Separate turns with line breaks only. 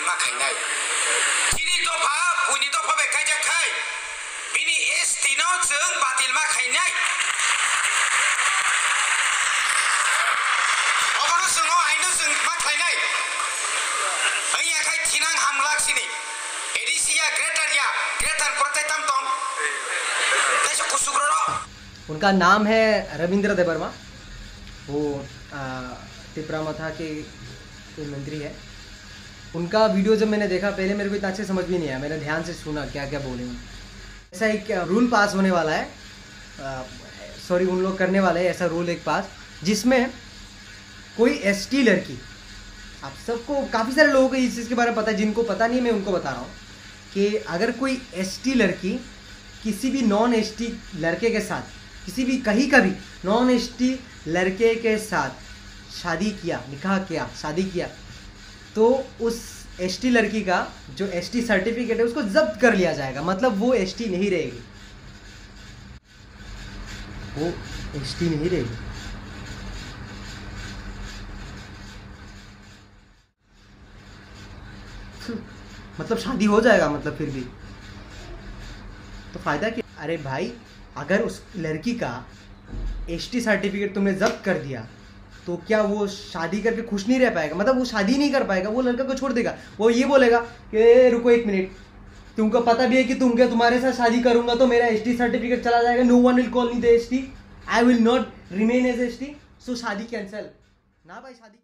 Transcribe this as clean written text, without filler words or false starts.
मा खाइनाय तिनि दफा बुनि दफा बे खायजाखाय बिनि एसटि नाव जों बातिल मा खाइनाय अबनो जोङो आइनो जों मा खाइनाय आइया खाय थिनां हामलाक्सिनि एडिसिया ग्रेटर प्रोटेक्टम तों कैसे कुसुग्रो।
उनका नाम है रविंद्र देबर्मा। वो तिपरामथा के मंत्री है। उनका वीडियो जब मैंने देखा पहले मेरे को इतना अच्छे समझ भी नहीं आया। मैंने ध्यान से सुना क्या क्या बोले। ऐसा एक रूल पास होने वाला है, सॉरी उन लोग करने वाले हैं ऐसा रूल एक पास, जिसमें कोई एसटी लड़की, आप सबको काफ़ी सारे लोगों को इस चीज़ के बारे में पता है, जिनको पता नहीं मैं उनको बता रहा हूँ कि अगर कोई एसटी लड़की किसी भी नॉन एसटी लड़के के साथ, किसी भी कहीं का भी नॉन एसटी लड़के के साथ शादी किया, निकाह किया, शादी किया, तो उस एसटी लड़की का जो एसटी सर्टिफिकेट है उसको जब्त कर लिया जाएगा। मतलब वो एसटी नहीं रहेगी, वो एसटी नहीं रहेगी। मतलब शादी हो जाएगा, मतलब फिर भी तो फायदा क्या। अरे भाई, अगर उस लड़की का एसटी सर्टिफिकेट तुमने जब्त कर दिया तो क्या वो शादी करके खुश नहीं रह पाएगा? मतलब वो शादी नहीं कर पाएगा, वो लड़का को छोड़ देगा। वो ये बोलेगा कि रुको एक मिनट, तुमको पता भी है कि तुम्हारे साथ शादी करूंगा तो मेरा एसटी सर्टिफिकेट चला जाएगा। No one will call me the ST, I will not remain as ST, so शादी कैंसिल ना भाई, शादी